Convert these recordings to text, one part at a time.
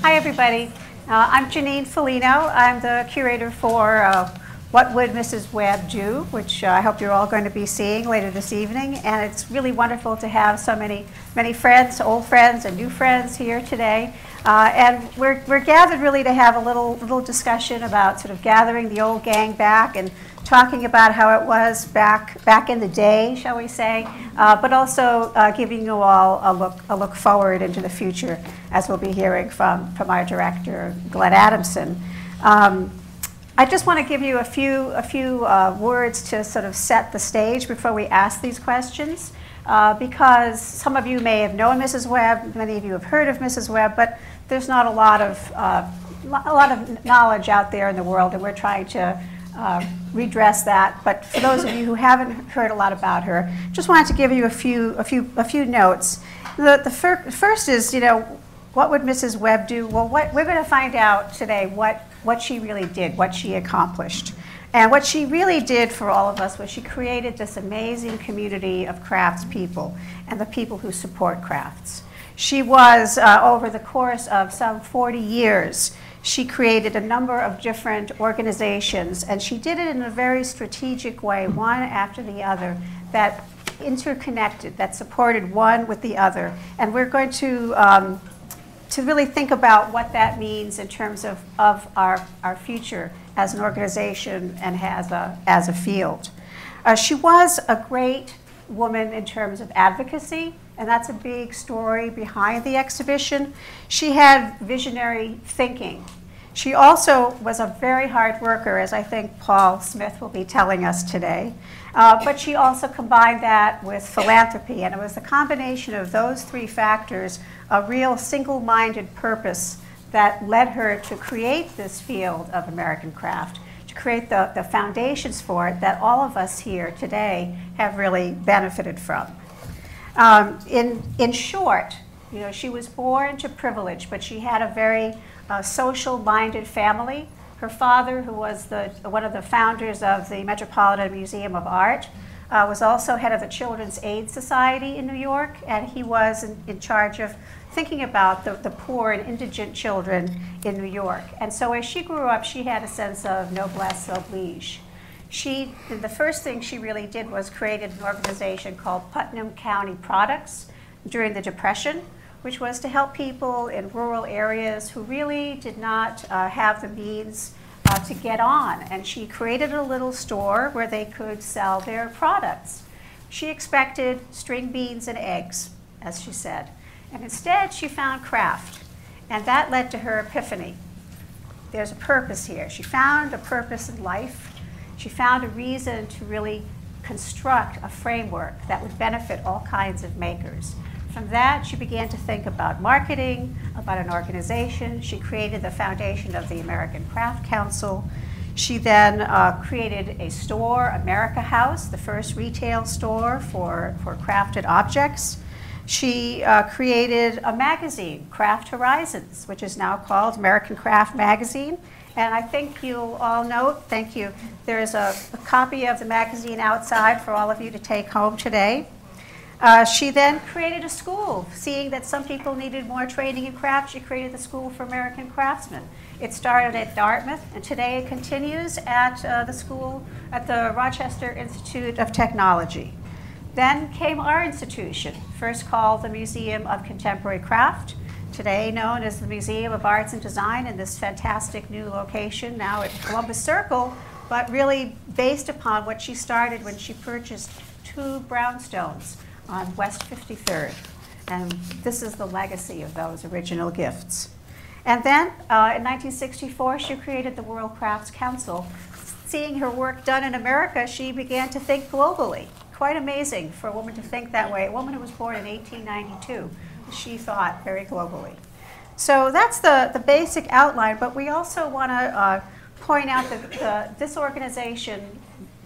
Hi, everybody. I'm Jeannine Falino. I'm the curator for What Would Mrs. Webb Do, which I hope you're all going to be seeing later this evening. And it's really wonderful to have so many friends, old friends and new friends here today. And we're gathered really to have a little discussion about sort of gathering the old gang back and talking about how it was back in the day, shall we say, but also giving you all a look forward into the future, as we'll be hearing from our director, Glenn Adamson. I just want to give you a few words to sort of set the stage before we ask these questions, because some of you may have known Mrs. Webb, many of you have heard of Mrs. Webb, but there's not a lot of knowledge out there in the world, and we're trying to redress that. But for those of you who haven't heard a lot about her, just wanted to give you a few notes. The first is, you know, what would Mrs. Webb do? Well, we're going to find out today what she really did, what she accomplished. And what she really did for all of us was she created this amazing community of crafts people and the people who support crafts. She was, over the course of some 40 years, she created a number of different organizations, and she did it in a very strategic way, one after the other, that interconnected, that supported one with the other. And we're going to really think about what that means in terms of our future as an organization and as a field. She was a great woman in terms of advocacy, and that's a big story behind the exhibition. She had visionary thinking. She also was a very hard worker, as I think Paul Smith will be telling us today. But she also combined that with philanthropy, and it was the combination of those three factors, a real single-minded purpose that led her to create this field of American craft, to create the foundations for it that all of us here today have really benefited from. In short, you know, she was born to privilege, but she had a very social-minded family. Her father, who was one of the founders of the Metropolitan Museum of Art, was also head of the Children's Aid Society in New York, and he was in charge of thinking about the poor and indigent children in New York. And so as she grew up, she had a sense of noblesse oblige. The first thing she really did was created an organization called Putnam County Products during the Depression, which was to help people in rural areas who really did not have the means to get on. And she created a little store where they could sell their products. She expected string beans and eggs, as she said. And instead, she found craft. And that led to her epiphany. There's a purpose here. She found a purpose in life. She found a reason to really construct a framework that would benefit all kinds of makers. From that, she began to think about marketing, about an organization. She created the foundation of the American Craft Council. She then created a store, America House, the first retail store for crafted objects. She created a magazine, Craft Horizons, which is now called American Craft Magazine. And I think you'll all note, thank you, there is a copy of the magazine outside for all of you to take home today. She then created a school. Seeing that some people needed more training in craft, she created the School for American Craftsmen. It started at Dartmouth, and today it continues at the school at the Rochester Institute of Technology. Then came our institution, first called the Museum of Contemporary Craft, today known as the Museum of Arts and Design in this fantastic new location, now at Columbus Circle, but really based upon what she started when she purchased 2 brownstones on West 53rd. And this is the legacy of those original gifts. And then in 1964, she created the World Crafts Council. Seeing her work done in America, she began to think globally. Quite amazing for a woman to think that way. A woman who was born in 1892, she thought very globally. So that's the basic outline, but we also want to point out that this organization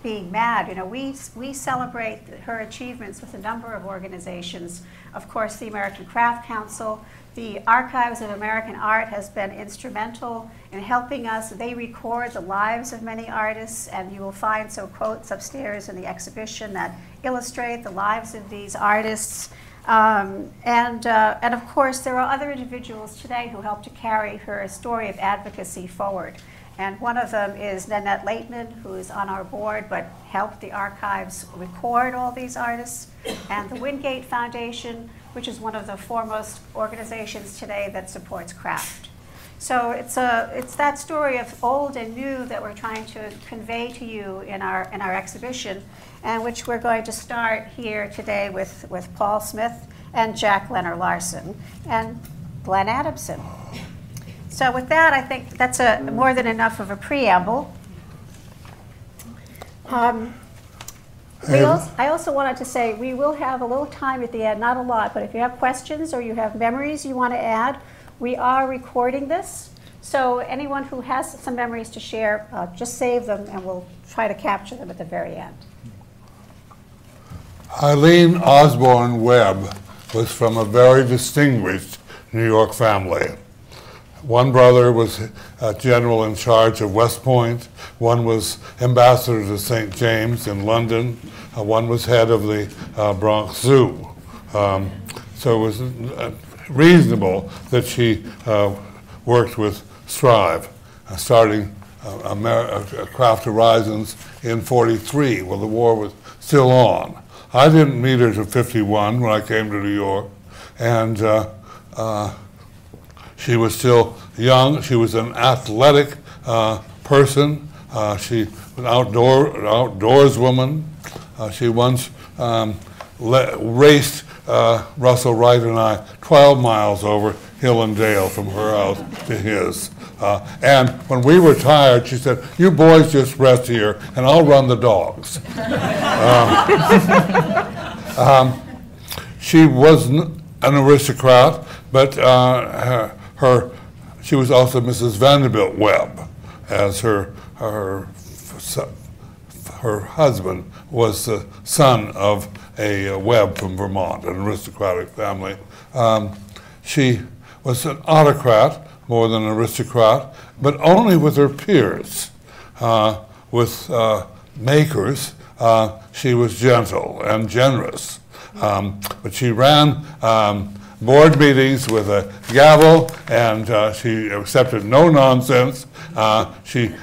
being mad. You know, we celebrate her achievements with a number of organizations. Of course, the American Craft Council, the Archives of American Art has been instrumental in helping us. They record the lives of many artists, and you will find some quotes upstairs in the exhibition that illustrate the lives of these artists. And of course, there are other individuals today who help to carry her story of advocacy forward. And one of them is Nanette Laitman, who is on our board, but helped the archives record all these artists. And the Wingate Foundation, which is one of the foremost organizations today that supports craft. So it's that story of old and new that we're trying to convey to you in our exhibition, and which we're going to start here today with Paul Smith and Jack Lenor Larsen and Glenn Adamson. So with that, I think that's more than enough of a preamble. I also wanted to say we will have a little time at the end, not a lot, but if you have questions or you have memories you want to add, we are recording this. So anyone who has some memories to share, just save them and we'll try to capture them at the very end. Eileen Osborne Webb was from a very distinguished New York family. One brother was general in charge of West Point. One was ambassador to St. James in London. One was head of the Bronx Zoo. So it was reasonable that she worked with Strive, starting Craft Horizons in '43, while the war was still on. I didn't meet her till '51 when I came to New York, and she was still young. She was an athletic person. She was an outdoors woman. She once raced Russell Wright and I 12 miles over hill and dale from her house to his. And when we were tired, she said, "You boys just rest here and I'll run the dogs." She wasn't an aristocrat, but she was also Mrs. Vanderbilt Webb, as her husband was the son of a Webb from Vermont, an aristocratic family. She was an autocrat more than an aristocrat, but only with her peers. With makers, she was gentle and generous. But she ran board meetings with a gavel, and she accepted no nonsense. She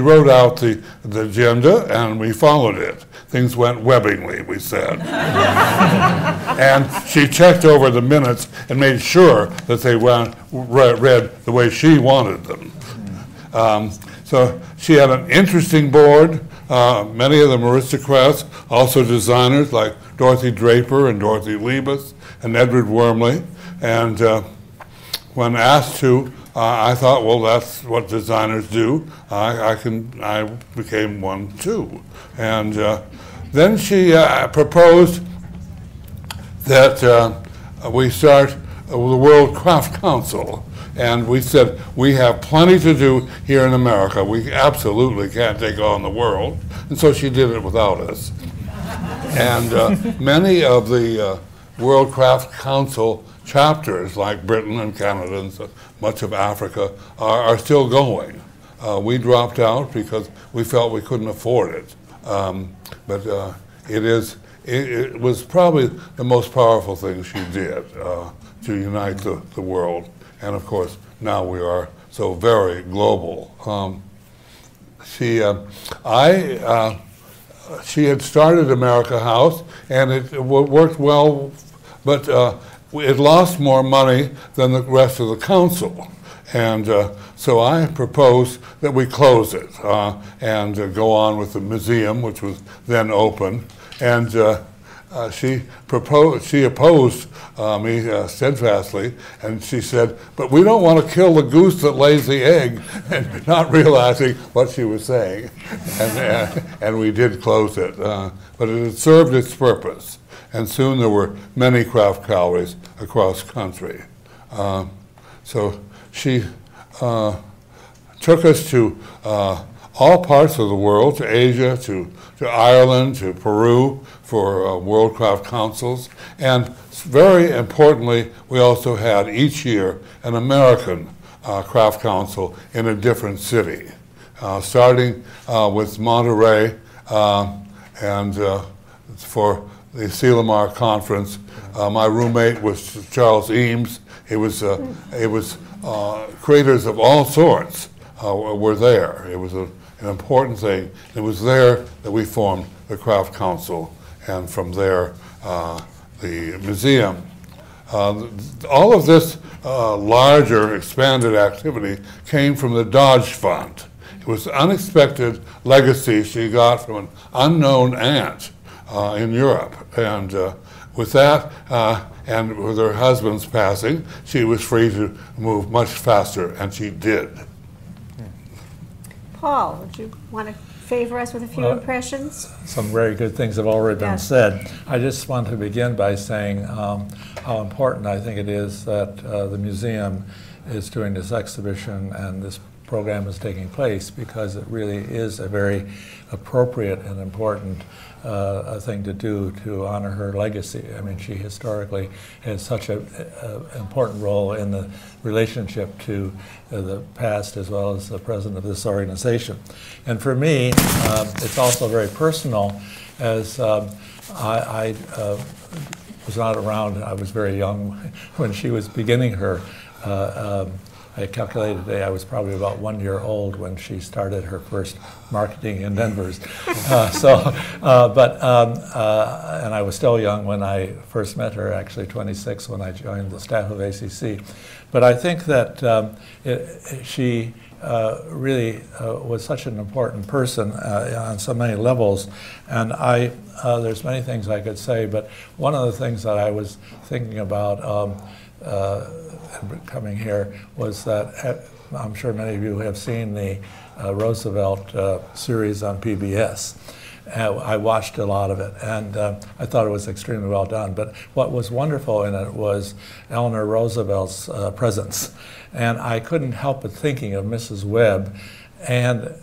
wrote out the agenda, and we followed it. Things went webbingly, we said. And she checked over the minutes and made sure that they read the way she wanted them. So she had an interesting board. Many of them aristocrats, also designers like Dorothy Draper and Dorothy Liebes and Edward Wormley. And when asked to, I thought, well, that's what designers do. I became one too. And then she proposed that we start the World Craft Council. And we said, we have plenty to do here in America. We absolutely can't take on the world. And so she did it without us. And many of the World Craft Council chapters, like Britain and Canada and so much of Africa, are still going. We dropped out because we felt we couldn't afford it. But it was probably the most powerful thing she did to unite the world. And of course, now we are so very global. She had started America House, and it worked well, but it lost more money than the rest of the council. And so I proposed that we close it and go on with the museum, which was then open. And she opposed me steadfastly, and she said, "But we don't want to kill the goose that lays the egg," and not realizing what she was saying. And we did close it, but it had served its purpose. And soon there were many craft galleries across country. So she took us to all parts of the world, to Asia, to Ireland, to Peru for World Craft Councils. And very importantly, we also had each year an American craft council in a different city, starting with Monterey and for the Selamar conference. My roommate was Charles Eames. It was creators of all sorts were there. It was an important thing. It was there that we formed the Craft Council, and from there the museum. All of this larger, expanded activity came from the Dodge Fund. It was an unexpected legacy she got from an unknown aunt in Europe. And with that, and with her husband's passing, she was free to move much faster, and she did. Paul, would you want to favor us with a few impressions? Some very good things have already been said. I just want to begin by saying how important I think it is that the museum is doing this exhibition and this program is taking place, because it really is a very appropriate and important thing to do to honor her legacy. I mean, she historically has such an important role in the relationship to the past as well as the present of this organization. And for me, it's also very personal, as I was not around. I was very young when she was beginning her I calculated today I was probably about 1 year old when she started her first marketing endeavors. And I was still young when I first met her, actually 26 when I joined the staff of ACC. But I think that she really was such an important person on so many levels. And there's many things I could say, but one of the things that I was thinking about coming here was that I'm sure many of you have seen the Roosevelt series on PBS. I watched a lot of it, and I thought it was extremely well done. But what was wonderful in it was Eleanor Roosevelt's presence. And I couldn't help but thinking of Mrs. Webb and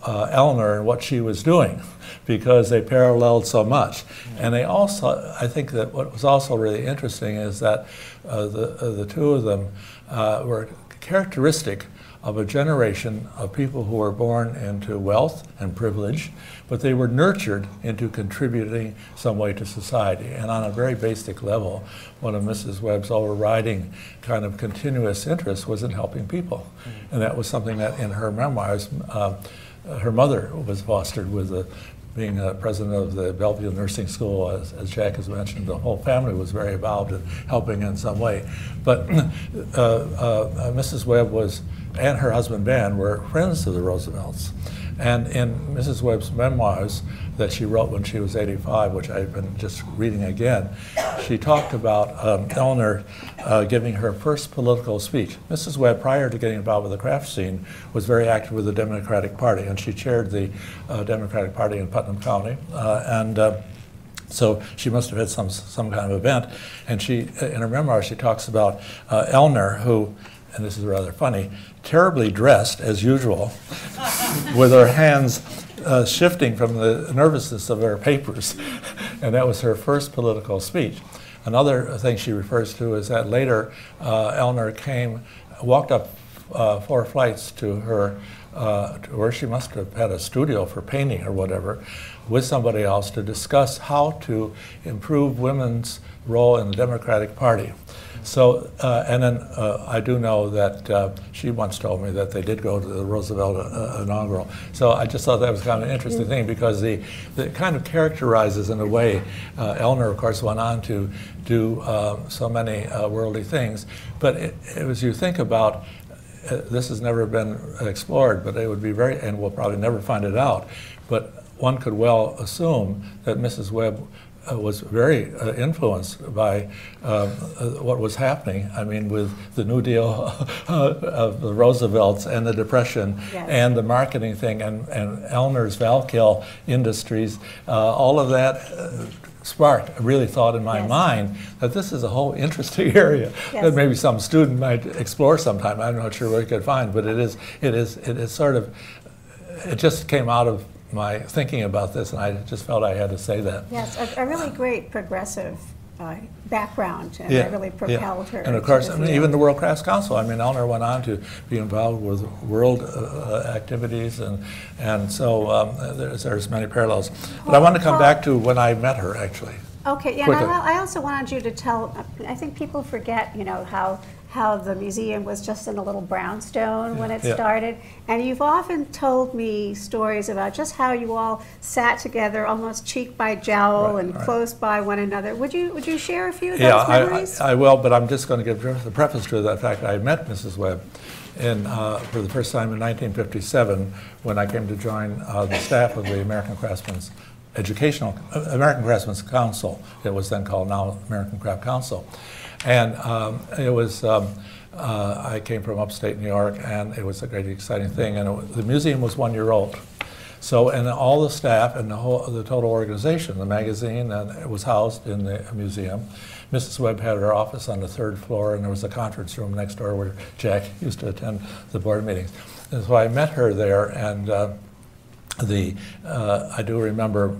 Eleanor and what she was doing, because they paralleled so much. And they also, I think that what was also really interesting is that the two of them were characteristic of a generation of people who were born into wealth and privilege, but they were nurtured into contributing some way to society. And on a very basic level, one of Mrs. Webb's overriding kind of continuous interest was in helping people. And that was something that in her memoirs, her mother was fostered with being president of the Bellevue Nursing School. As Jack has mentioned, the whole family was very involved in helping in some way. But Mrs. Webb and her husband Ben were friends of the Roosevelts. And in Mrs. Webb's memoirs that she wrote when she was 85, which I've been just reading again, she talked about Eleanor giving her first political speech. Mrs. Webb, prior to getting involved with the craft scene, was very active with the Democratic Party, and she chaired the Democratic Party in Putnam County. So she must have had some kind of event. And in her memoir, she talks about Eleanor, who, and this is rather funny, terribly dressed as usual, with her hands shifting from the nervousness of her papers. And that was her first political speech. Another thing she refers to is that later Eleanor walked up 4 flights to where she must have had a studio for painting or whatever, with somebody else to discuss how to improve women's role in the Democratic Party. So, and then I do know that she once told me that they did go to the Roosevelt inaugural. So I just thought that was kind of an interesting thing, because it kind of characterizes, in a way, Eleanor, of course, went on to do so many worldly things. But as you think about, this has never been explored, but it would be and we'll probably never find it out, but one could well assume that Mrs. Webb was very influenced by what was happening. I mean, with the New Deal of the Roosevelts and the Depression, yes, and the marketing thing, and Eleanor's Valkill Industries, all of that sparked a really thought in my, yes, mind that this is a whole interesting area, yes, that maybe some student might explore sometime. I'm not sure where you could find, but it is sort of it just came out of my thinking about this, and I just felt I had to say that. Yes, a really great progressive background, and it really propelled her. And of course, I mean, even the World Crafts Council. I mean, Eleanor went on to be involved with world activities, and so there's many parallels. But I want to come back to when I met her, actually. Okay, yeah, and I also wanted you to tell, I think people forget, you know, how the museum was just in a little brownstone when it started. And you've often told me stories about just how you all sat together almost cheek by jowl and close by one another. Would you share a few of those memories? I will, but I'm just going to give the preface to that fact. I met Mrs. Webb for the first time in 1957 when I came to join the staff of the American Craftsmen's Council. It was then called now American Craft Council. And it was, I came from upstate New York, and it was a great exciting thing. And the museum was 1 year old. So, and all the staff and the total organization, the magazine, and it was housed in the museum. Mrs. Webb had her office on the 3rd floor, and there was a conference room next door where Jack used to attend the board meetings. And so I met her there, and I do remember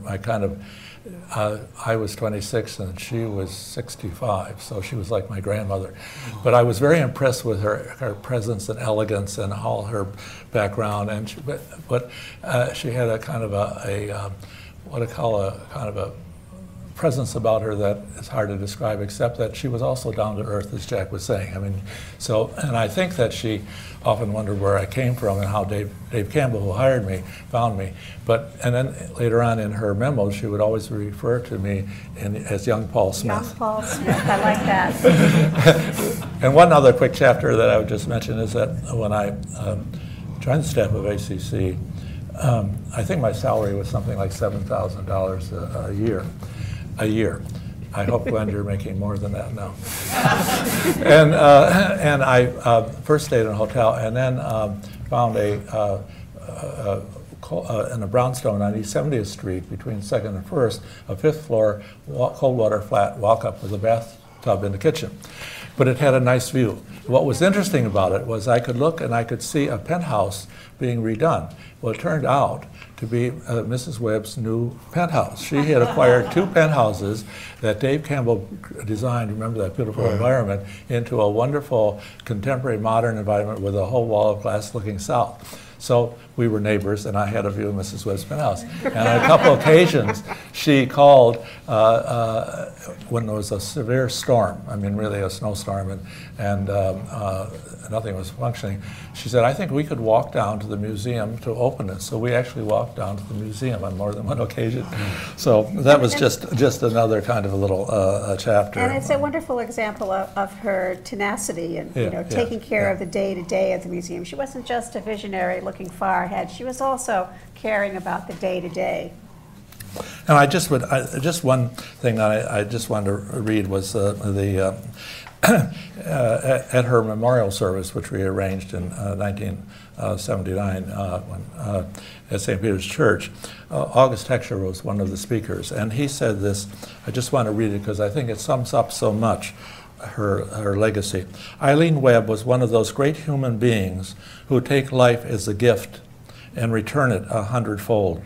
I was 26 and she was 65, so she was like my grandmother. But I was very impressed with her presence and elegance and all her background. And she had a kind of what I call a kind of a presence about her that is hard to describe, except that she was also down to earth, as Jack was saying. I mean, so, and I think that she often wondered where I came from and how Dave Campbell, who hired me, found me. And then later on in her memos, she would always refer to me as young Paul Smith. Young Paul Smith, I like that. And one other quick chapter that I would just mention is that when I joined the staff of ACC, I think my salary was something like $7,000 a year. I hope, Glenn, you're making more than that now. And I first stayed in a hotel, and then found in a brownstone on East 70th Street between 2nd and 1st, a 5th floor cold water flat walk-up with a bathtub in the kitchen. But it had a nice view. What was interesting about it was I could look and I could see a penthouse being redone. Well, it turned out to be Mrs. Webb's new penthouse. She had acquired 2 penthouses that Dave Campbell designed, remember that beautiful environment, into a wonderful contemporary modern environment with a whole wall of glass looking south. So we were neighbors, and I had a view of Mrs. Webb's penthouse. And on a couple occasions, she called when there was a severe storm, I mean really a snowstorm, and nothing was functioning. She said, I think we could walk down to the museum to open it. So we actually walked down to the museum on more than one occasion. So that was just another kind of a little chapter. And it's a wonderful example of her tenacity and taking care of the day-to-day of the museum. She wasn't just a visionary looking far ahead. She was also caring about the day-to-day. And just one thing that I just wanted to read was at her memorial service, which we arranged in 1979 at St. Peter's Church. August Heckscher was one of the speakers, and he said this. I just want to read it because I think it sums up so much her legacy. Eileen Webb was one of those great human beings who take life as a gift and return it 100-fold.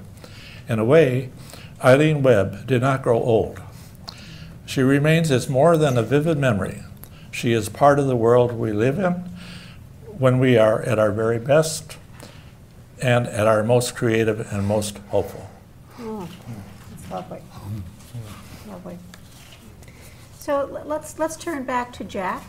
In a way, Eileen Webb did not grow old. She remains as more than a vivid memory. She is part of the world we live in when we are at our very best and at our most creative and most hopeful. Oh, that's lovely. Lovely. So let's turn back to Jack.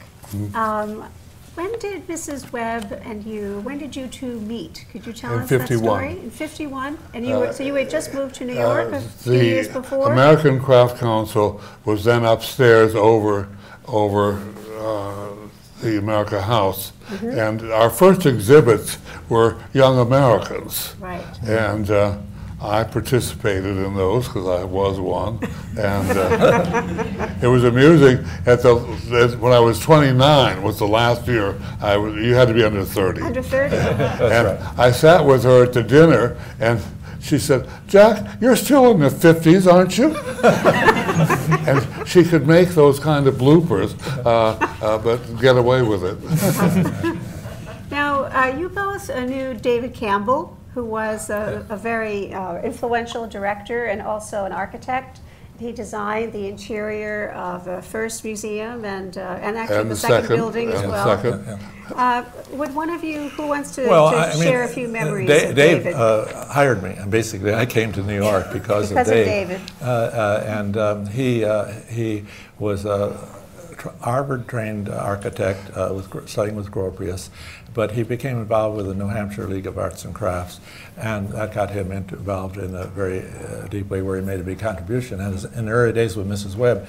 When did Mrs. Webb and you, when did you two meet? Could you tell us that story? In 51. And you so you had just moved to New York a few years before? The American Craft Council was then upstairs over the America House. And our first exhibits were Young Americans. Right. And I participated in those because I was one, and it was amusing. When I was 29 was the last year. You had to be under 30. Under 30. And I sat with her at the dinner, and she said, "Jack, you're still in the 50s, aren't you?" And she could make those kind of bloopers, but get away with it. Now, you both knew David Campbell, who was a very influential director and also an architect. He designed the interior of the first museum and actually the second building as well. Would one of you, who wants to, share a few memories of David? Dave hired me, and basically I came to New York because of Dave. He was a Harvard-trained architect, studying with Gropius, but he became involved with the New Hampshire League of Arts and Crafts, and that got him involved in a very deep way where he made a big contribution. And in the early days with Mrs. Webb,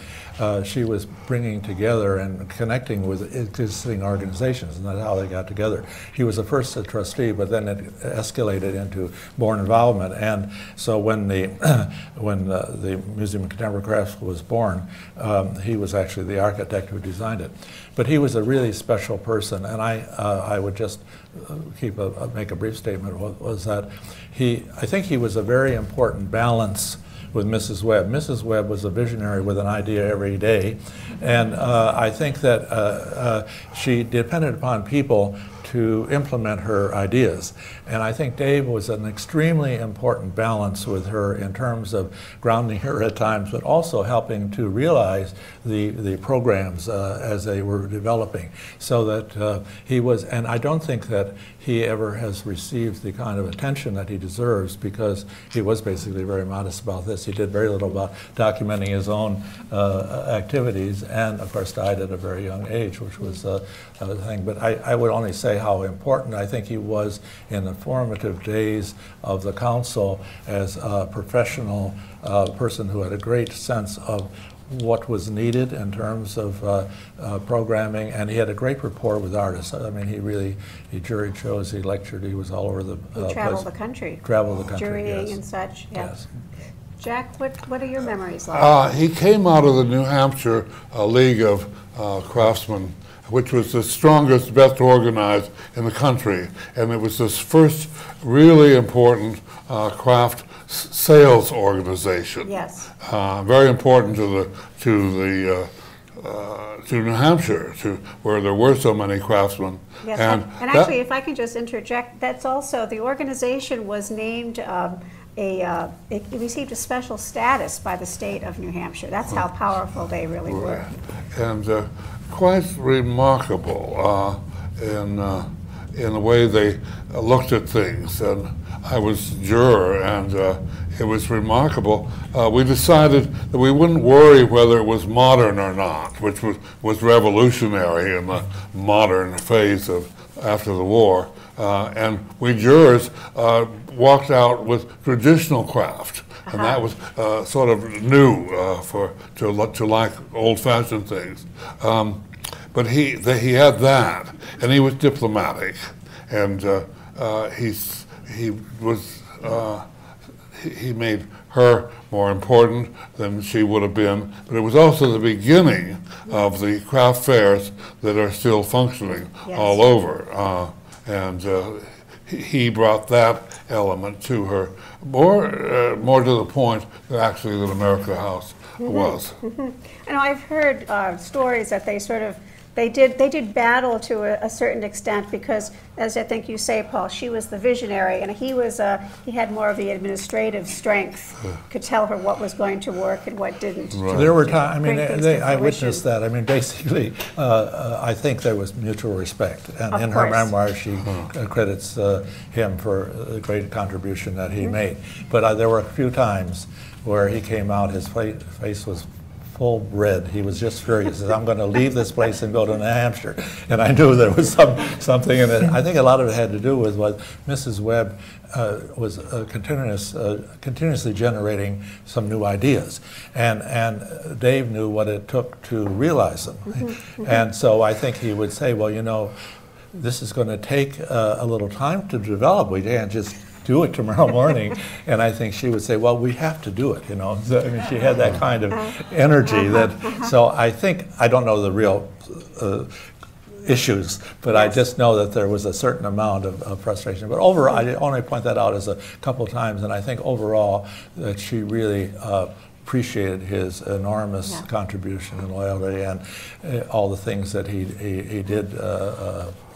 she was bringing together and connecting with existing organizations, and that's how they got together. He was the first trustee, but then it escalated into more involvement. And so when the Museum of Contemporary Crafts was born, he was actually the architect who designed it. But he was a really special person, and I would just make a brief statement, was that I think he was a very important balance with Mrs. Webb. Mrs. Webb was a visionary with an idea every day, and I think that she depended upon people to implement her ideas. And I think Dave was an extremely important balance with her in terms of grounding her at times, but also helping to realize the programs as they were developing. So that he was, and I don't think that he ever has received the kind of attention that he deserves, because he was basically very modest about this. He did very little about documenting his own activities, and of course died at a very young age, which was a thing. But I would only say how important I think he was in the formative days of the council as a professional person who had a great sense of what was needed in terms of programming, and he had a great rapport with artists. I mean, he juried shows, he lectured, he was all over the place. Traveled the country. Traveled the country, jurying yes. and such, yes. Jack, what are your memories like? He came out of the New Hampshire League of Craftsmen, which was the strongest, best organized in the country. And it was this first really important craft sales organization. Yes. Very important to New Hampshire, where there were so many craftsmen. Yes, and actually, if I can just interject, that's also, the organization was named it received a special status by the state of New Hampshire. That's how powerful they really were. And quite remarkable in the way they looked at things. And I was juror, and it was remarkable. We decided that we wouldn't worry whether it was modern or not, which was revolutionary in the modern phase of after the war. And we jurors walked out with traditional craft, and that was sort of new to like old-fashioned things. But he had that, and he was diplomatic, and he made her more important than she would have been. But it was also the beginning of the craft fairs that are still functioning all over. And he brought that element to her, more to the point actually that America House was. And I've heard stories that they did battle to a certain extent, because, as I think you say, Paul, she was the visionary, and he had more of the administrative strength, could tell her what was going to work and what didn't. Right. There were times, I mean, I witnessed that. I mean, basically, I think there was mutual respect, and in her memoir, she credits him for the great contribution that he made. But there were a few times where he came out, his face was full red. He was just furious. He said, "I'm going to leave this place and go to New Hampshire." And I knew there was something in it. I think a lot of it had to do with what Mrs. Webb was continuously generating some new ideas. And Dave knew what it took to realize them. And so I think he would say, well, you know, this is going to take a little time to develop. We can't just do it tomorrow morning. And I think she would say, well, we have to do it, you know. So, I mean, she had that kind of energy so I think, I don't know the real issues, but I just know that there was a certain amount of frustration. But overall, I only point that out as a couple of times, and I think overall that she really appreciated his enormous contribution and loyalty and all the things that he did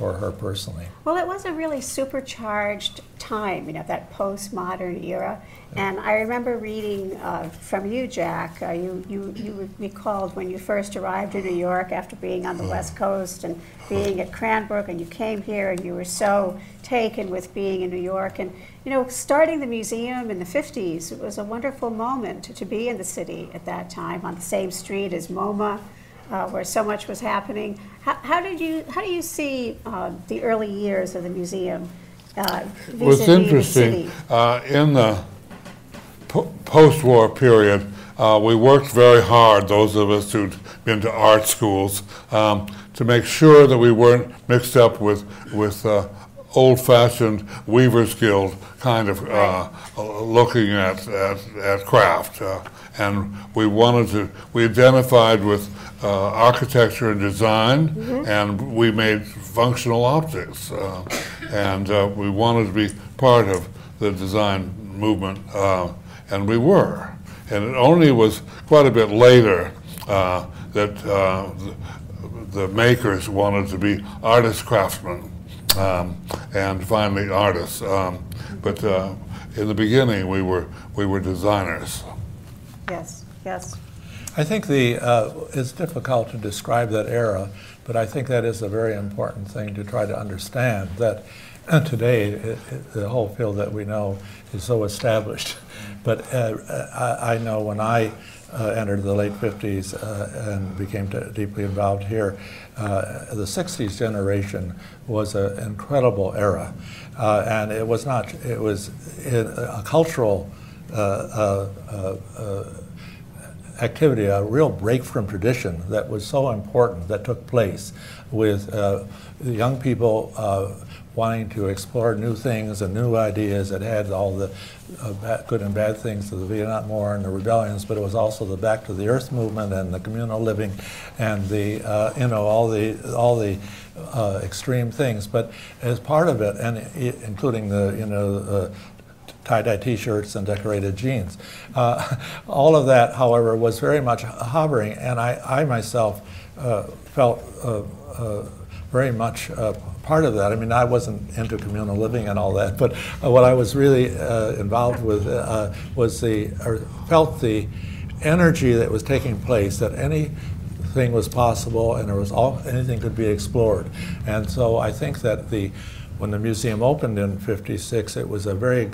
for her personally. Well, it was a really supercharged time, you know, that postmodern era. And I remember reading from you, Jack, you recalled when you first arrived in New York after being on the West Coast and being at Cranbrook, and you came here and you were so taken with being in New York. And, you know, starting the museum in the 50s, it was a wonderful moment to be in the city at that time, on the same street as MoMA, where so much was happening. How do you see the early years of the museum What's interesting, in the post-war period, we worked very hard, those of us who'd been to art schools, to make sure that we weren't mixed up with old-fashioned Weaver's Guild kind of looking at craft. And we identified with architecture and design, and we made functional objects. And we wanted to be part of the design movement, and we were. And it only was quite a bit later that the makers wanted to be artist craftsmen, and finally artists. But in the beginning, we were designers. Yes, yes. I think it's difficult to describe that era, but I think that is a very important thing to try to understand, that today the whole field that we know is so established. But I know when I entered the late 50s and became deeply involved here, the 60s generation was an incredible era. And it was a cultural activity, a real break from tradition that was so important that took place with young people wanting to explore new things and new ideas. It had all the good and bad things of the Vietnam War and the rebellions, but it was also the Back to the Earth movement and the communal living and the all the extreme things. But as part of it, and including the tie-dye T-shirts and decorated jeans. All of that, however, was very much hovering, and I myself felt very much part of that. I mean, I wasn't into communal living and all that, but what I was really involved with felt the energy that was taking place, that anything was possible and anything could be explored. And so I think that when the museum opened in '56, it was a very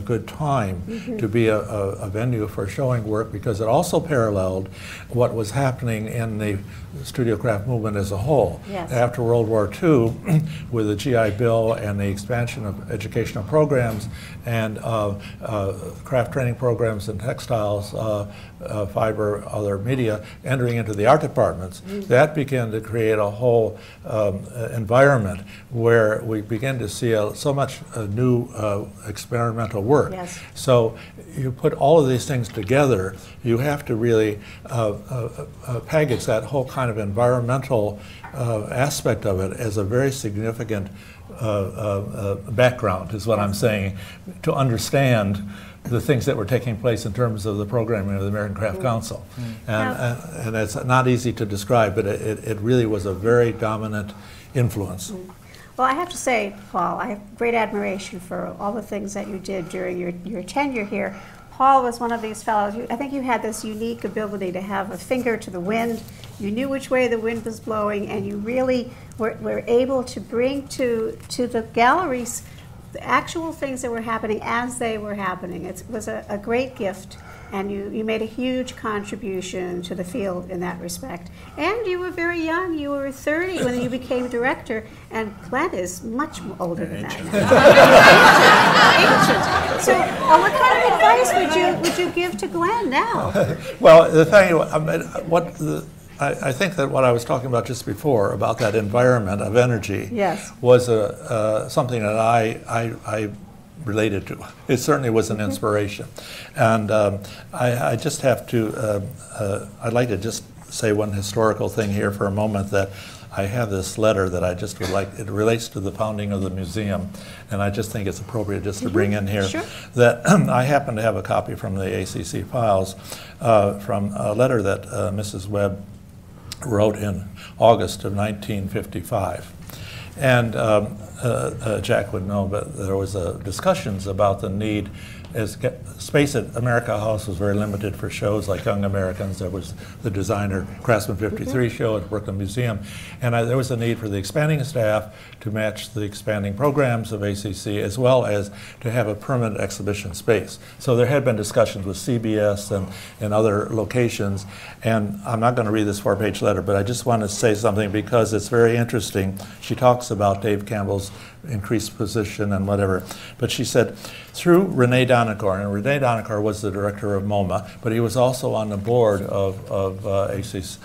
good time to be a venue for showing work, because it also paralleled what was happening in the studio craft movement as a whole. Yes. After World War II, with the GI Bill and the expansion of educational programs and craft training programs and textiles, fiber, other media entering into the art departments, that began to create a whole environment where we began to see so much new experimental work. Yes. So you put all of these things together, you have to really package that whole kind of environmental aspect of it as a very significant background, is what I'm saying, to understand the things that were taking place in terms of the programming of the American Craft Council. And it's not easy to describe, but it really was a very dominant influence. Well, I have to say, Paul, I have great admiration for all the things that you did during your tenure here. Paul was one of these fellows. I think you had this unique ability to have a finger to the wind. You knew which way the wind was blowing, and you really were able to bring to the galleries the actual things that were happening as they were happening. It was a great gift, and you made a huge contribution to the field in that respect. And you were very young. You were 30 when you became director, and Glenn is much older than that now. Ancient. So what kind of advice would you give to Glenn now? Well, the thing, I think that what I was talking about just before, about that environment of energy, yes, was something that I related to. It certainly was an inspiration. And I just have to, I'd like to just say one historical thing here for a moment, that I have this letter that I just would like, it relates to the founding of the museum, and I just think it's appropriate just to bring in here. Sure. That I happen to have a copy from the ACC files from a letter that Mrs. Webb wrote in August of 1955. And Jack would know, but there was discussions about the need. As space at America House was very limited for shows like Young Americans. There was the designer Craftsman 53 show at the Brooklyn Museum, and there was a need for the expanding staff to match the expanding programs of ACC, as well as to have a permanent exhibition space. So there had been discussions with CBS and other locations, and I'm not going to read this 4-page letter, but I just want to say something because it's very interesting. She talks about Dave Campbell's increased position and whatever, but she said, through Renee Donacore, and Renee Donacore was the director of MoMA, but he was also on the board of ACC.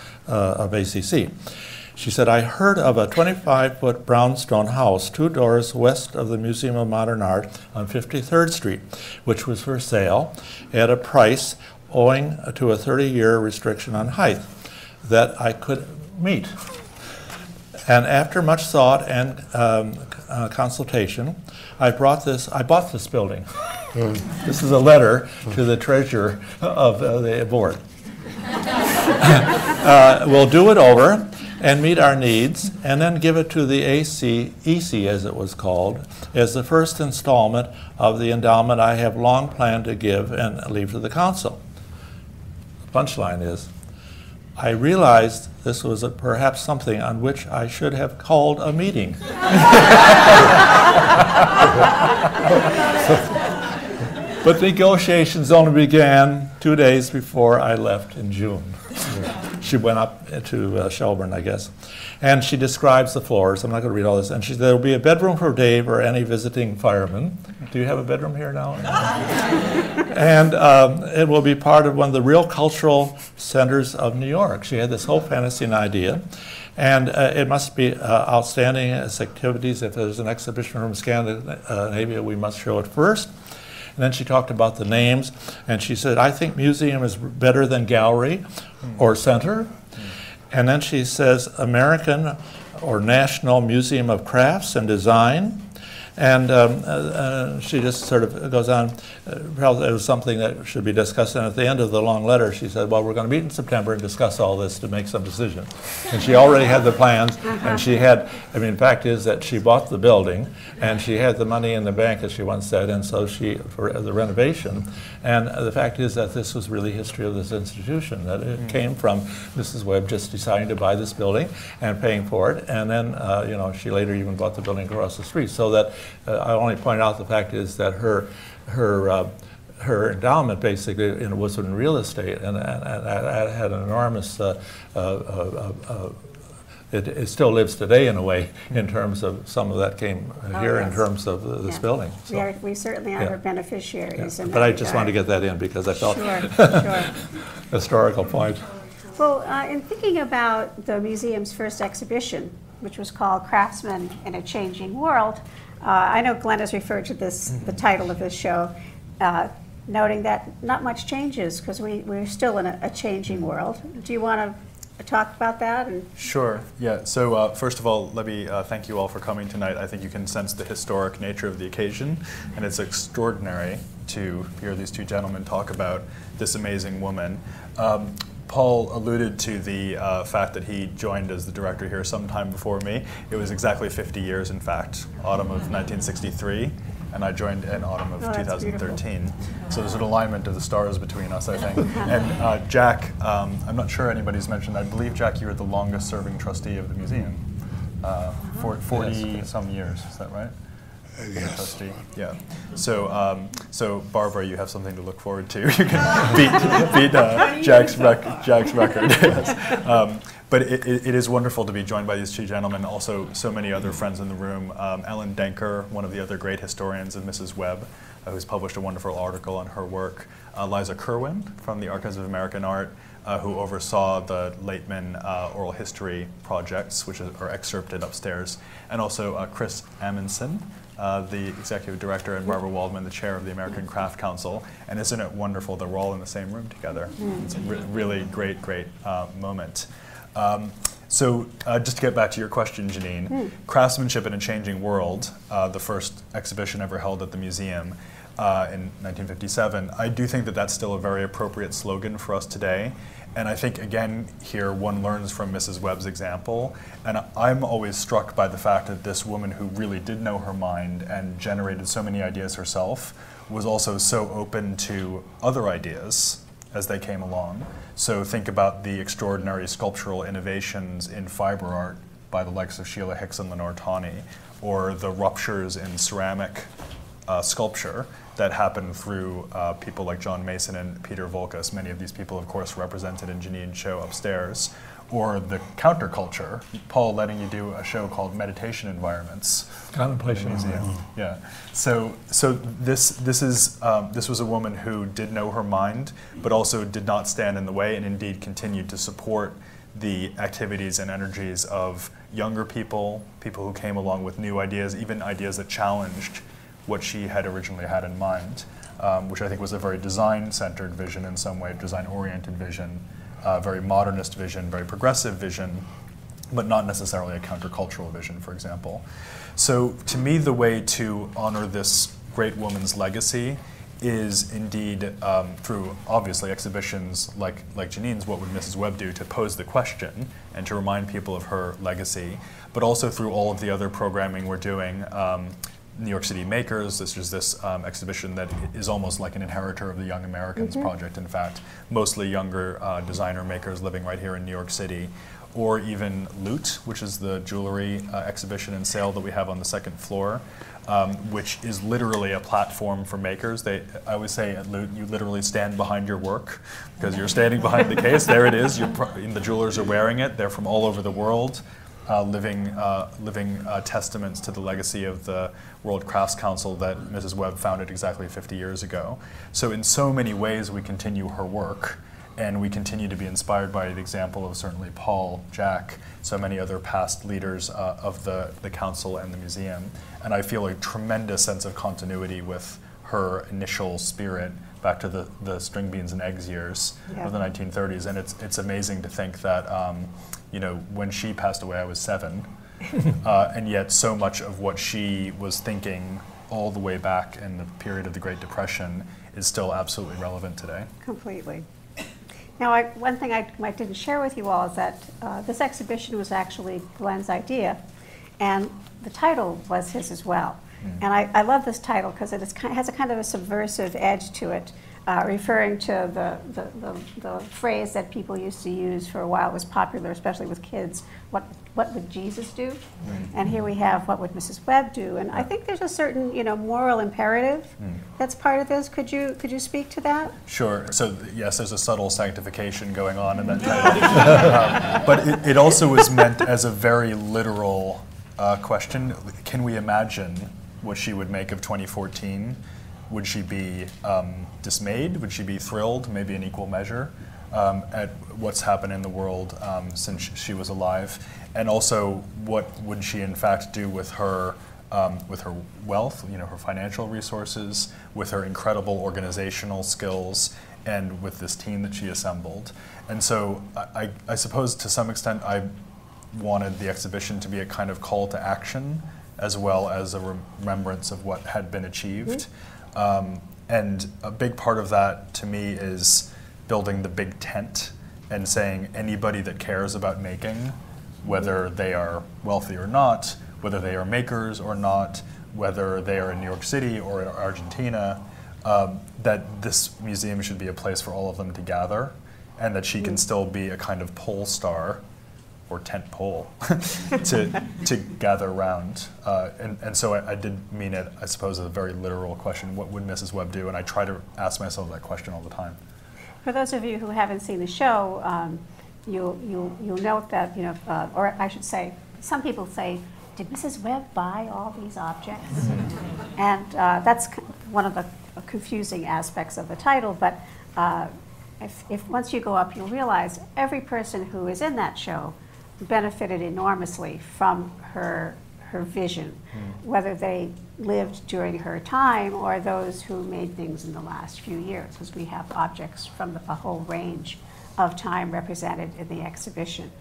She said, I heard of a 25-foot brownstone house 2 doors west of the Museum of Modern Art on 53rd Street, which was for sale at a price owing to a 30-year restriction on height that I could meet. And after much thought and consultation, I bought this building. This is a letter to the treasurer of the board. We'll do it over and meet our needs, and then give it to the EC, as it was called, as the first installment of the endowment I have long planned to give and leave to the council. The punchline is, I realized this was perhaps something on which I should have called a meeting. But negotiations only began 2 days before I left in June. She went up to Shelburne, I guess. And she describes the floors. I'm not going to read all this. And she said, there will be a bedroom for Dave or any visiting fireman. Do you have a bedroom here now? And it will be part of one of the real cultural centers of New York. She had this whole fantasy and idea. And it must be outstanding as activities. If there's an exhibition from Scandinavia, we must show it first. And then she talked about the names, and she said, I think museum is better than gallery or center. And then she says, American or National Museum of Crafts and Design. And she just sort of goes on, probably it was something that should be discussed. And at the end of the long letter, she said, well, we're going to meet in September and discuss all this to make some decision. And she already had the plans, and she had, I mean, the fact is that she bought the building, and she had the money in the bank, as she once said, and so she, for the renovation. And the fact is that this was really history of this institution, that it came from Mrs. Webb just deciding to buy this building and paying for it. And then, you know, she later even bought the building across the street. So that I only point out the fact is that her endowment basically was in real estate, and had an enormous. It still lives today in a way, in terms of some of that came here in terms of this building. So, we certainly are beneficiaries. Yeah. But I just wanted to get that in because I felt historical point. Well, in thinking about the museum's first exhibition, which was called Craftsman in a Changing World, I know Glenn has referred to this, the title of this show, noting that not much changes because we're still in a changing world. Do you want to talk about that? Sure, yeah. So first of all, let me thank you all for coming tonight. I think you can sense the historic nature of the occasion, and it's extraordinary to hear these two gentlemen talk about this amazing woman. Paul alluded to the fact that he joined as the director here sometime before me. It was exactly 50 years, in fact, autumn of 1963, and I joined in autumn of 2013. So there's an alignment of the stars between us, I think. And Jack, I'm not sure anybody's mentioned, I believe, Jack, you were the longest serving trustee of the museum. 40-some years, is that right? Yes. Trustee. Yeah. So, so Barbara, you have something to look forward to. You can beat Jack's record. Yes. But it is wonderful to be joined by these two gentlemen. Also, so many other friends in the room. Ellen Denker, one of the other great historians of Mrs. Webb, who's published a wonderful article on her work. Liza Kerwin from the Archives of American Art, who oversaw the Laitman oral history projects, which are excerpted upstairs, and also Chris Amundsen, the executive director, and Barbara Waldman, the chair of the American Craft Council. And isn't it wonderful that we're all in the same room together? It's a really great moment. So just to get back to your question, Jeannine, Craftsmanship in a Changing World, the first exhibition ever held at the museum in 1957, I do think that that's still a very appropriate slogan for us today. And I think, again, here one learns from Mrs. Webb's example. And I'm always struck by the fact that this woman who really did know her mind and generated so many ideas herself was also so open to other ideas as they came along. So think about the extraordinary sculptural innovations in fiber art by the likes of Sheila Hicks and Lenore Tawney, or the ruptures in ceramic sculpture that happened through people like John Mason and Peter Volkas, many of these people, of course, represented in Jeannine's show upstairs, or the counterculture, Paul letting you do a show called Meditation Environments. Contemplation Museum. Yeah. So this was a woman who did know her mind, but also did not stand in the way, and indeed continued to support the activities and energies of younger people, people who came along with new ideas, even ideas that challenged what she had originally had in mind, which I think was a very design-centered vision in some way, design-oriented vision, very modernist vision, very progressive vision, but not necessarily a countercultural vision, for example. So to me, the way to honor this great woman's legacy is indeed through, obviously, exhibitions like Jeannine's, What Would Mrs. Webb Do, to pose the question and to remind people of her legacy, but also through all of the other programming we're doing. New York City Makers, this is this exhibition that is almost like an inheritor of the Young Americans project, in fact, mostly younger designer makers living right here in New York City, or even Loot, which is the jewelry exhibition and sale that we have on the second floor, which is literally a platform for makers. I always say at Loot, you literally stand behind your work, because you're standing behind the case, there it is, the jewelers are wearing it, they're from all over the world, living testaments to the legacy of the World Crafts Council that Mrs. Webb founded exactly 50 years ago. So in so many ways we continue her work, and we continue to be inspired by the example of certainly Paul, Jack, so many other past leaders of the council and the museum. And I feel a tremendous sense of continuity with her initial spirit back to the string beans and eggs years of the 1930s. And it's amazing to think that you know, when she passed away, I was 7, and yet so much of what she was thinking all the way back in the period of the Great Depression is still absolutely relevant today. Completely. Now, one thing I didn't share with you all is that this exhibition was actually Glenn's idea, and the title was his as well. And I love this title because it has a kind of a subversive edge to it, referring to the phrase that people used to use for a while. It was popular, especially with kids. What would Jesus do? And here we have, what would Mrs. Webb do? And I think there's a certain, moral imperative that's part of this. Could you speak to that? Sure. So yes, there's a subtle sanctification going on in that title, but it also was meant as a very literal question. Can we imagine what she would make of 2014? Would she be dismayed? Would she be thrilled, maybe in equal measure, at what's happened in the world since she was alive? And also, what would she in fact do with her wealth, her financial resources, with her incredible organizational skills, and with this team that she assembled? And so I suppose to some extent I wanted the exhibition to be a kind of call to action, as well as a remembrance of what had been achieved. And a big part of that, to me, is building the big tent and saying anybody that cares about making, whether they are wealthy or not, whether they are makers or not, whether they are in New York City or in Argentina, that this museum should be a place for all of them to gather, and that she can still be a kind of pole star or tent pole to gather around. And so I did mean it, I suppose, as a very literal question. What would Mrs. Webb do? And I try to ask myself that question all the time. For those of you who haven't seen the show, you'll note that, or I should say, some people say, did Mrs. Webb buy all these objects? And that's one of the confusing aspects of the title, but if once you go up, you'll realize every person who is in that show benefited enormously from her vision, whether they lived during her time or those who made things in the last few years, because we have objects from a whole range of time represented in the exhibition.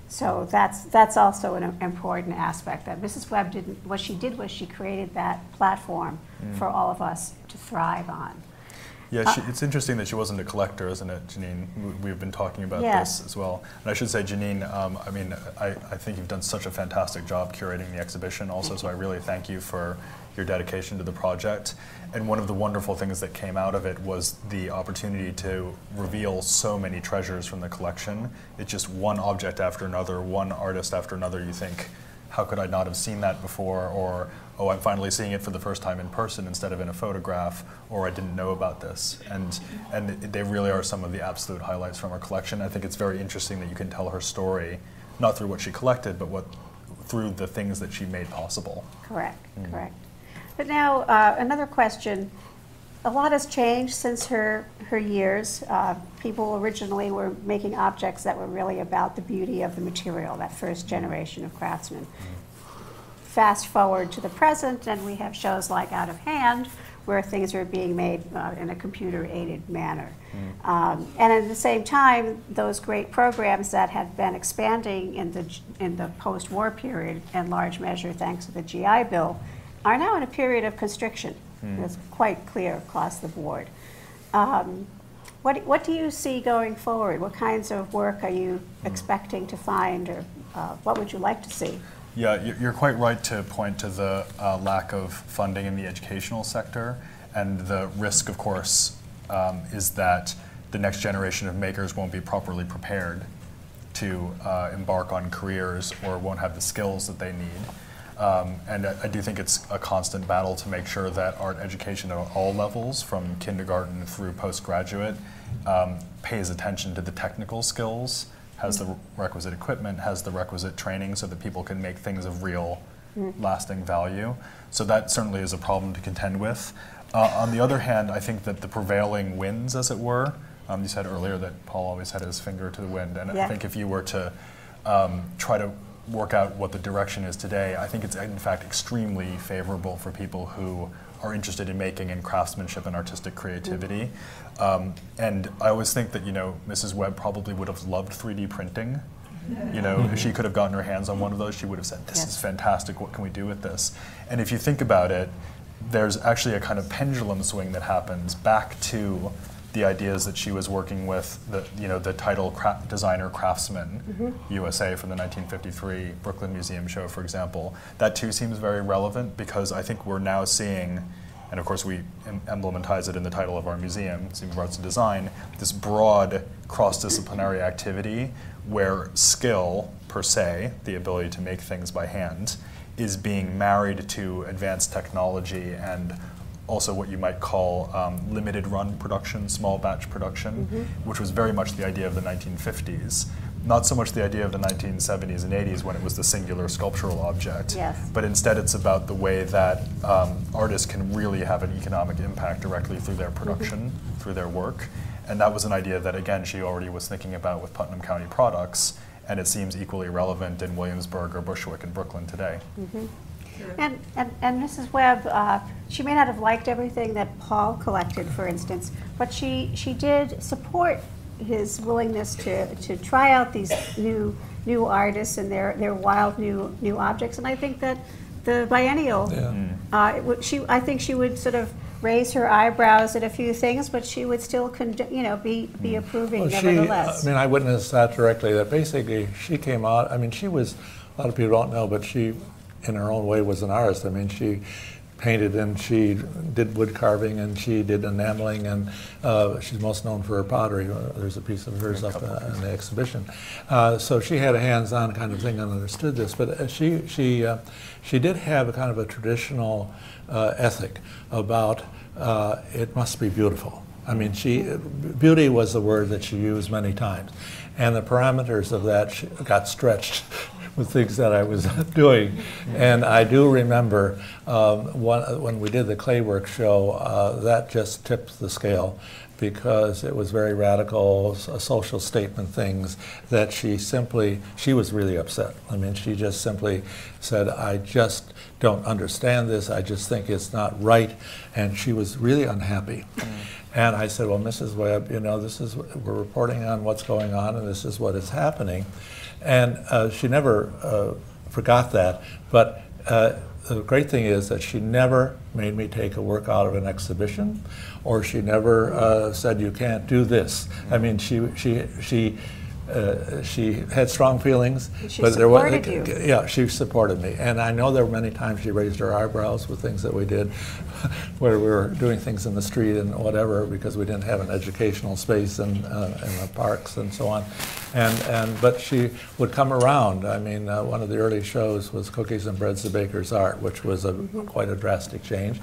So that's also an important aspect, that Mrs. Webb what she did was she created that platform for all of us to thrive on. Yeah, it's interesting that she wasn't a collector, isn't it, Jeannine? We've been talking about Yes. this as well. And I should say, Jeannine, I mean, I think you've done such a fantastic job curating the exhibition also, so I really thank you for your dedication to the project. And one of the wonderful things that came out of it was the opportunity to reveal so many treasures from the collection. It's just one object after another, one artist after another. You think, how could I not have seen that before? Or, oh, I'm finally seeing it for the first time in person instead of in a photograph, or I didn't know about this. And they really are some of the absolute highlights from her collection. I think it's very interesting that you can tell her story, not through what she collected, but through the things that she made possible. Correct, correct. But now, another question. A lot has changed since her years. People originally were making objects that were really about the beauty of the material, that first generation of craftsmen. Fast forward to the present, and we have shows like Out of Hand, where things are being made in a computer-aided manner. And at the same time, those great programs that had been expanding in the post-war period, in large measure thanks to the GI Bill, are now in a period of constriction. It's quite clear across the board. What do you see going forward? What kinds of work are you expecting to find, or what would you like to see? Yeah, you're quite right to point to the lack of funding in the educational sector, and the risk, of course, is that the next generation of makers won't be properly prepared to embark on careers, or won't have the skills that they need. And I do think it's a constant battle to make sure that art education at all levels, from kindergarten through postgraduate, pays attention to the technical skills, has the requisite equipment, has the requisite training so that people can make things of real, lasting value. So that certainly is a problem to contend with. On the other hand, I think that the prevailing winds, as it were, you said earlier that Paul always had his finger to the wind, and I think if you were to try to work out what the direction is today, I think it's in fact extremely favorable for people who are interested in making and craftsmanship and artistic creativity. And I always think that, you know, Mrs. Webb probably would have loved 3D printing. You know, if she could have gotten her hands on one of those, she would have said, this is fantastic, what can we do with this? And if you think about it, there's actually a kind of pendulum swing that happens back to the ideas that she was working with, the title Designer Craftsman USA from the 1953 Brooklyn Museum show, for example. That too seems very relevant, because I think we're now seeing, and of course we emblematize it in the title of our museum, Museum of Arts and Design, this broad cross-disciplinary activity where skill, per se, the ability to make things by hand, is being married to advanced technology and also what you might call limited run production, small batch production, which was very much the idea of the 1950s. Not so much the idea of the 1970s and 80s when it was the singular sculptural object, but instead it's about the way that artists can really have an economic impact directly through their production, through their work. And that was an idea that, again, she already was thinking about with Putnam County products, and it seems equally relevant in Williamsburg or Bushwick in Brooklyn today. And Mrs. Webb, she may not have liked everything that Paul collected, for instance, but she did support his willingness to try out these new artists and their wild new objects. And I think that the biennial, I think she would sort of raise her eyebrows at a few things, but she would still, be approving nevertheless. I mean, I witnessed that directly. That basically she came out. I mean, she was, a lot of people don't know, but she, in her own way, was an artist. I mean, she painted and she did wood carving and she did enameling, and she's most known for her pottery. There's a piece of hers up in the exhibition. So she had a hands-on kind of thing and understood this, but she did have a kind of a traditional ethic about it must be beautiful. I mean, beauty was the word that she used many times, and the parameters of that got stretched with things that I was doing. And I do remember when we did the Claywork show, that just tipped the scale, because it was very radical, social statement things that she was really upset. I mean, she just simply said, I just don't understand this, I just think it's not right, and she was really unhappy. And I said, well, Mrs. Webb, you know, we're reporting on what's going on, and this is what is happening. And she never forgot that, but the great thing is that she never made me take a work out of an exhibition, or she never said you can't do this. I mean, she had strong feelings, she but supported you. Yeah, she supported me, and I know there were many times she raised her eyebrows with things that we did, where we were doing things in the street and whatever, because we didn't have an educational space in the parks and so on, but she would come around. I mean, one of the early shows was Cookies and Bread's the Baker's Art, which was quite a drastic change.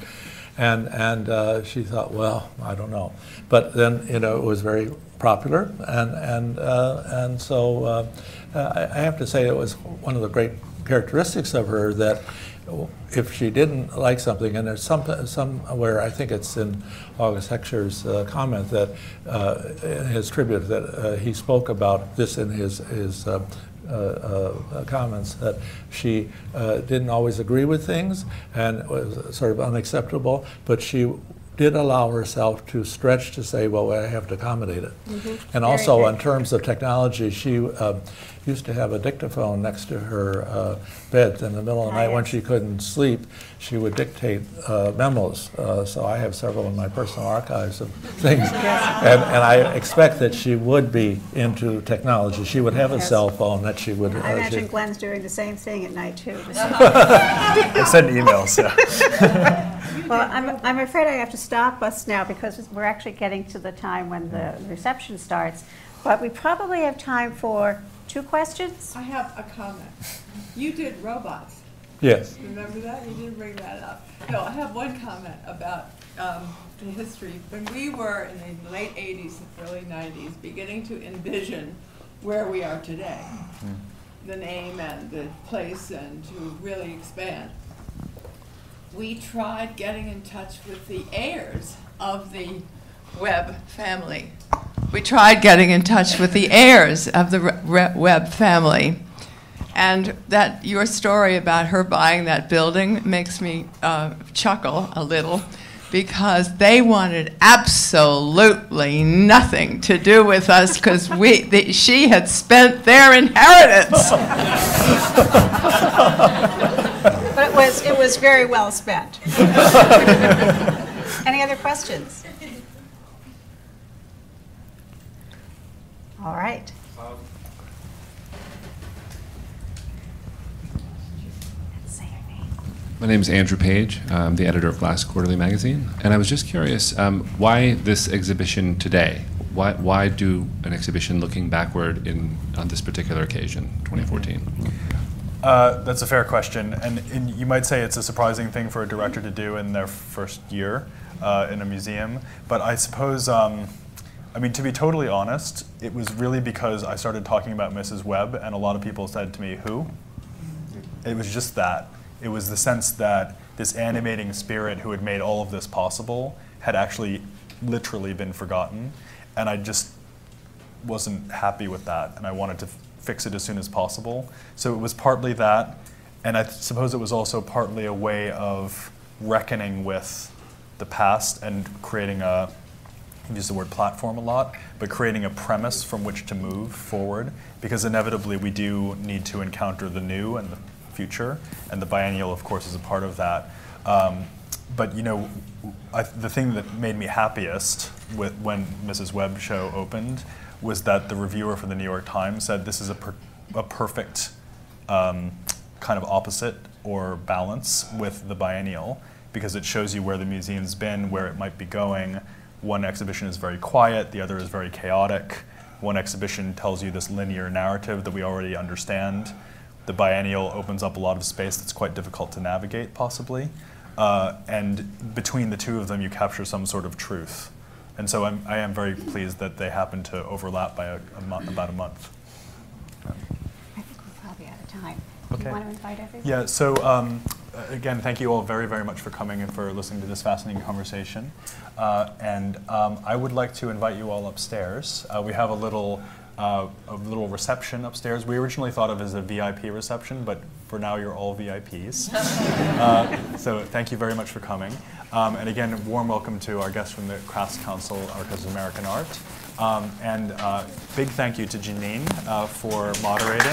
And she thought, well, I don't know. But then, you know, it was very popular, and so I have to say it was one of the great characteristics of her that if she didn't like something, and there's somewhere, I think it's in August Heckscher's comment that in his tribute that he spoke about this in his comments, that she didn't always agree with things and it was sort of unacceptable, but she did allow herself to stretch to say, well, I have to accommodate it. And also in terms of technology, she used to have a dictaphone next to her bed in the middle of the night when she couldn't sleep. She would dictate memos. So I have several in my personal archives of things. And I expect that she would be into technology. She would have a cell phone that she would... I imagine Glenn's doing the same thing at night, too. They send emails, yeah. Well, I'm afraid I have to stop us now because we're actually getting to the time when the reception starts. But we probably have time for 2 questions. I have a comment. You did robots. Yes. Remember that? You didn't bring that up. No, I have one comment about the history. When we were in the late 80s and early 90s, beginning to envision where we are today, the name and the place, and to really expand, we tried getting in touch with the heirs of the Webb family. We tried getting in touch with the heirs of the Webb family. And that your story about her buying that building makes me chuckle a little, because they wanted absolutely nothing to do with us because she had spent their inheritance. But it was very well spent. Any other questions? All right. Say your name. My name is Andrew Page. I'm the editor of Glass Quarterly magazine, and I was just curious why this exhibition today? Why do an exhibition looking backward on this particular occasion, 2014? That's a fair question, and you might say it's a surprising thing for a director to do in their first year in a museum, but I suppose, I mean, to be totally honest, it was really because I started talking about Mrs. Webb, and a lot of people said to me, who? It was just that. It was the sense that this animating spirit who had made all of this possible had actually literally been forgotten, and I just wasn't happy with that, and I wanted to fix it as soon as possible. So it was partly that, and I suppose it was also partly a way of reckoning with the past and creating I use the word platform a lot, but creating a premise from which to move forward, because inevitably we do need to encounter the new and the future, and the biennial, of course, is a part of that. But you know, the thing that made me happiest when Mrs. Webb show opened was that the reviewer for the New York Times said this is a perfect kind of opposite or balance with the biennial, because it shows you where the museum's been, where it might be going. One exhibition is very quiet, the other is very chaotic. One exhibition tells you this linear narrative that we already understand. The biennial opens up a lot of space that's quite difficult to navigate, possibly. And between the two of them, you capture some sort of truth. And so I am very pleased that they happen to overlap by about a month. I think we're probably out of time. Okay. Do you want to invite everyone? Yeah, so again, thank you all very, very much for coming and for listening to this fascinating conversation. I would like to invite you all upstairs. We have a little reception upstairs. We originally thought of it as a VIP reception, but for now you're all VIPs. So thank you very much for coming. And again, a warm welcome to our guests from the Crafts Council, Archives of American Art. Big thank you to Jeannine for moderating.